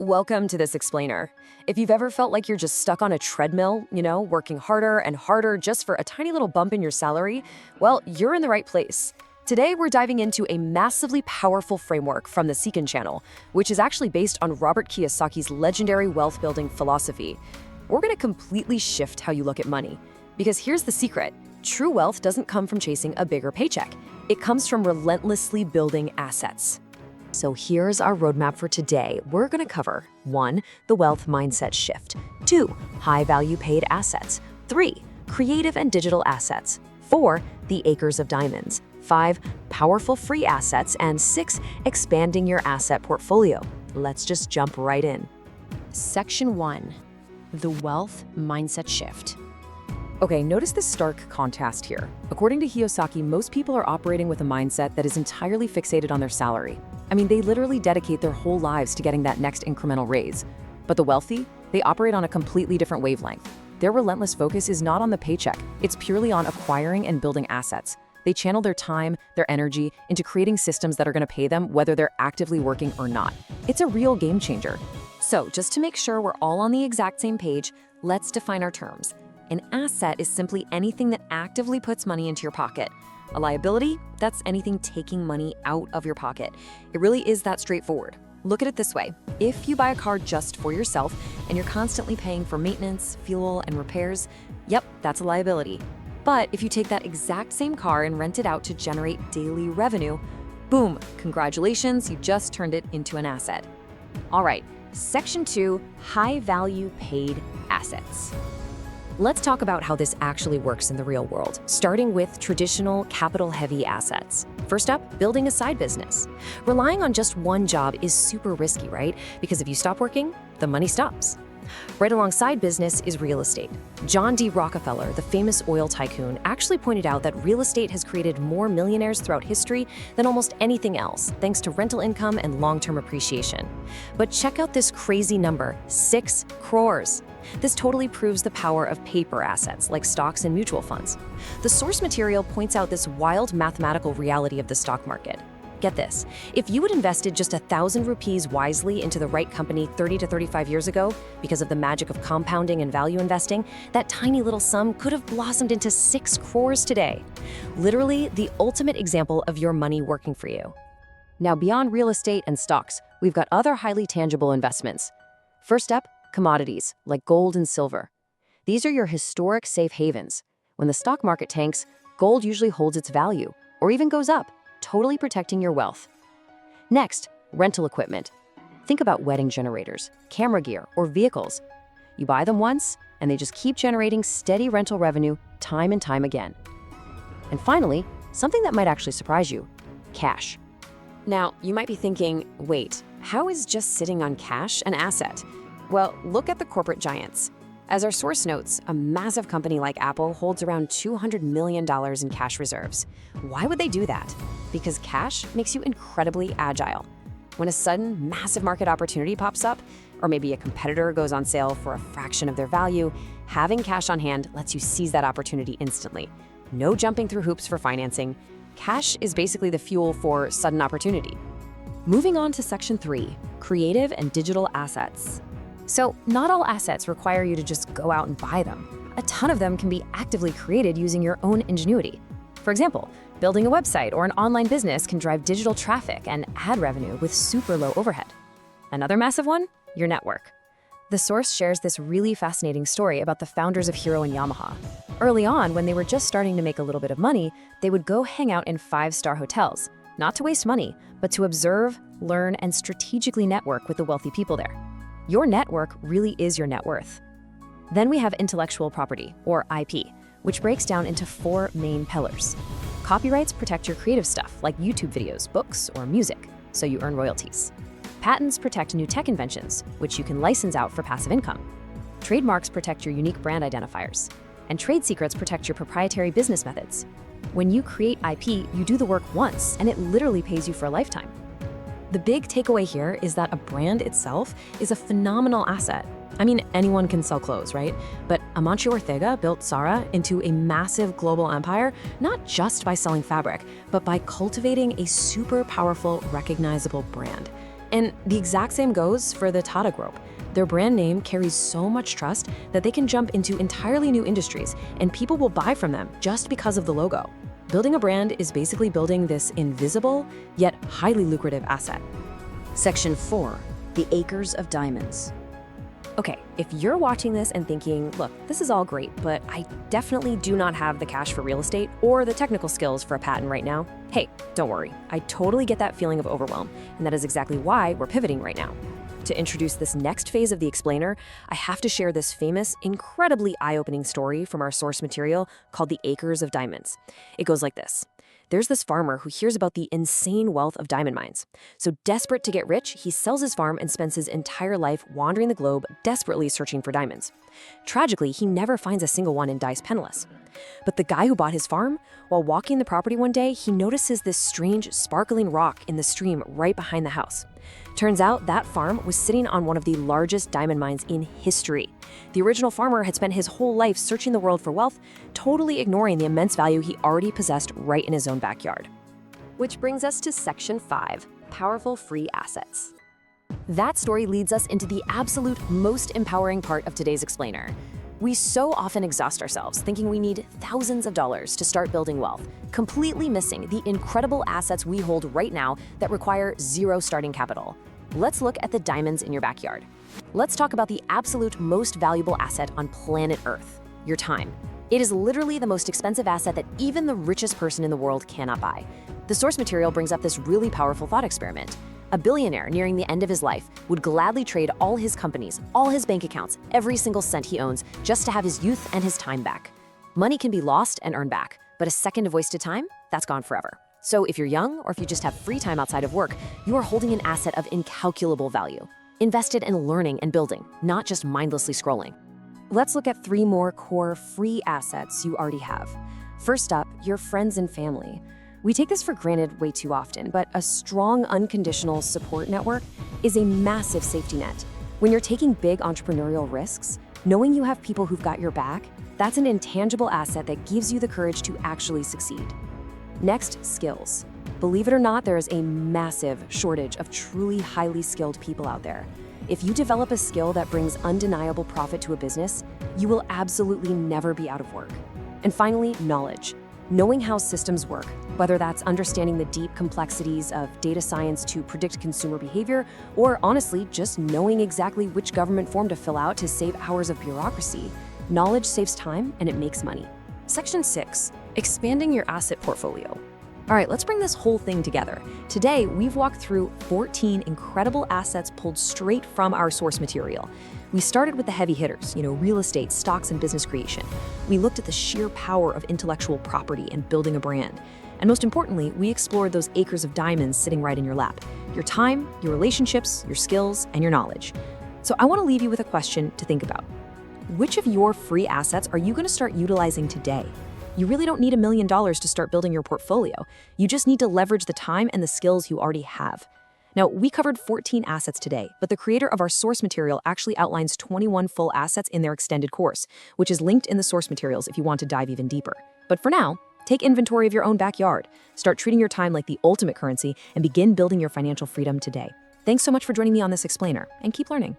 Welcome to this explainer. If you've ever felt like you're just stuck on a treadmill, working harder and harder just for a tiny little bump in your salary, well, you're in the right place. Today, we're diving into a massively powerful framework from the Seekin channel, which is actually based on Robert Kiyosaki's legendary wealth building philosophy. We're going to completely shift how you look at money. Because here's the secret. True wealth doesn't come from chasing a bigger paycheck. It comes from relentlessly building assets. So here's our roadmap for today. We're going to cover 1. The wealth mindset shift. 2. High-value paid assets. 3. Creative and digital assets. 4. The acres of diamonds. 5. Powerful free assets. And 6. Expanding your asset portfolio. Let's just jump right in. Section 1. The wealth mindset shift. Okay, notice the stark contrast here. According to Kiyosaki, most people are operating with a mindset that is entirely fixated on their salary. They literally dedicate their whole lives to getting that next incremental raise. But the wealthy, they operate on a completely different wavelength. Their relentless focus is not on the paycheck, it's purely on acquiring and building assets. They channel their time, their energy, into creating systems that are going to pay them whether they're actively working or not. It's a real game changer. So, just to make sure we're all on the exact same page, let's define our terms. An asset is simply anything that actively puts money into your pocket. A liability, that's anything taking money out of your pocket. It really is that straightforward. Look at it this way. If you buy a car just for yourself and you're constantly paying for maintenance, fuel, and repairs, yep, that's a liability. But if you take that exact same car and rent it out to generate daily revenue, boom, congratulations, you just turned it into an asset. All right, Section 2, high-value paid assets. Let's talk about how this actually works in the real world, starting with traditional capital-heavy assets. First up, building a side business. Relying on just one job is super risky, right? Because if you stop working, the money stops. Right alongside business is real estate. John D. Rockefeller, the famous oil tycoon, actually pointed out that real estate has created more millionaires throughout history than almost anything else, thanks to rental income and long-term appreciation. But check out this crazy number, 6 crores. This totally proves the power of paper assets like stocks and mutual funds. The source material points out this wild mathematical reality of the stock market. Get this, if you had invested just 1,000 rupees wisely into the right company 30 to 35 years ago, because of the magic of compounding and value investing, that tiny little sum could have blossomed into 6 crores today. Literally the ultimate example of your money working for you. Now, beyond real estate and stocks, we've got other highly tangible investments. First up, commodities like gold and silver. These are your historic safe havens. When the stock market tanks, gold usually holds its value or even goes up, totally protecting your wealth. Next, rental equipment. Think about wedding generators, camera gear, or vehicles. You buy them once, and they just keep generating steady rental revenue time and time again. And finally, something that might actually surprise you, cash. Now, you might be thinking, wait, how is just sitting on cash an asset? Well, look at the corporate giants. As our source notes, a massive company like Apple holds around $200 million in cash reserves. Why would they do that? Because cash makes you incredibly agile. When a sudden, massive market opportunity pops up, or maybe a competitor goes on sale for a fraction of their value, having cash on hand lets you seize that opportunity instantly. No jumping through hoops for financing. Cash is basically the fuel for sudden opportunity. Moving on to Section 3, creative and digital assets. So, not all assets require you to just go out and buy them. A ton of them can be actively created using your own ingenuity. For example, building a website or an online business can drive digital traffic and ad revenue with super low overhead. Another massive one? Your network. The source shares this really fascinating story about the founders of Hero and Yamaha. Early on, when they were just starting to make a little bit of money, they would go hang out in 5-star hotels, not to waste money, but to observe, learn, and strategically network with the wealthy people there. Your network really is your net worth. Then we have intellectual property, or IP, which breaks down into 4 main pillars. Copyrights protect your creative stuff, like YouTube videos, books, or music, so you earn royalties. Patents protect new tech inventions, which you can license out for passive income. Trademarks protect your unique brand identifiers. And trade secrets protect your proprietary business methods. When you create IP, you do the work once, and it literally pays you for a lifetime. The big takeaway here is that a brand itself is a phenomenal asset. Anyone can sell clothes, right? But Amancio Ortega built Zara into a massive global empire, not just by selling fabric, but by cultivating a super powerful, recognizable brand. And the exact same goes for the Tata Group. Their brand name carries so much trust that they can jump into entirely new industries, and people will buy from them just because of the logo. Building a brand is basically building this invisible, yet highly lucrative asset. Section 4. The Acres of Diamonds. Okay, if you're watching this and thinking, look, this is all great, but I definitely do not have the cash for real estate or the technical skills for a patent right now, hey, don't worry. I totally get that feeling of overwhelm, and that is exactly why we're pivoting right now. To introduce this next phase of the explainer, I have to share this famous, incredibly eye-opening story from our source material called The Acres of Diamonds. It goes like this. There's this farmer who hears about the insane wealth of diamond mines. So desperate to get rich, he sells his farm and spends his entire life wandering the globe, desperately searching for diamonds. Tragically, he never finds a single one and dies penniless. But the guy who bought his farm, while walking the property one day, he notices this strange, sparkling rock in the stream right behind the house. Turns out that farm was sitting on one of the largest diamond mines in history. The original farmer had spent his whole life searching the world for wealth, totally ignoring the immense value he already possessed right in his own backyard. Which brings us to Section 5, Powerful Free Assets. That story leads us into the absolute most empowering part of today's explainer. We so often exhaust ourselves thinking we need thousands of dollars to start building wealth, completely missing the incredible assets we hold right now that require zero starting capital. Let's look at the diamonds in your backyard. Let's talk about the absolute most valuable asset on planet Earth, your time. It is literally the most expensive asset that even the richest person in the world cannot buy. The source material brings up this really powerful thought experiment. A billionaire nearing the end of his life would gladly trade all his companies, all his bank accounts, every single cent he owns, just to have his youth and his time back. Money can be lost and earned back, but a second of wasted time, that's gone forever. So if you're young or if you just have free time outside of work, you are holding an asset of incalculable value, invested in learning and building, not just mindlessly scrolling. Let's look at 3 more core free assets you already have. First up, your friends and family. We take this for granted way too often, but a strong, unconditional support network is a massive safety net. When you're taking big entrepreneurial risks, knowing you have people who've got your back, that's an intangible asset that gives you the courage to actually succeed. Next, skills. Believe it or not, there is a massive shortage of truly highly skilled people out there. If you develop a skill that brings undeniable profit to a business, you will absolutely never be out of work. And finally, knowledge. Knowing how systems work, whether that's understanding the deep complexities of data science to predict consumer behavior, or honestly, just knowing exactly which government form to fill out to save hours of bureaucracy, knowledge saves time and it makes money. Section 6, expanding your asset portfolio. All right, let's bring this whole thing together. Today, we've walked through 14 incredible assets pulled straight from our source material. We started with the heavy hitters, real estate, stocks, and business creation. We looked at the sheer power of intellectual property and building a brand. And most importantly, we explored those acres of diamonds sitting right in your lap. Your time, your relationships, your skills, and your knowledge. So I want to leave you with a question to think about. Which of your free assets are you going to start utilizing today? You really don't need $1 million to start building your portfolio. You just need to leverage the time and the skills you already have. Now, we covered 14 assets today, but the creator of our source material actually outlines 21 full assets in their extended course, which is linked in the source materials if you want to dive even deeper. But for now, take inventory of your own backyard, start treating your time like the ultimate currency, and begin building your financial freedom today. Thanks so much for joining me on this explainer, and keep learning.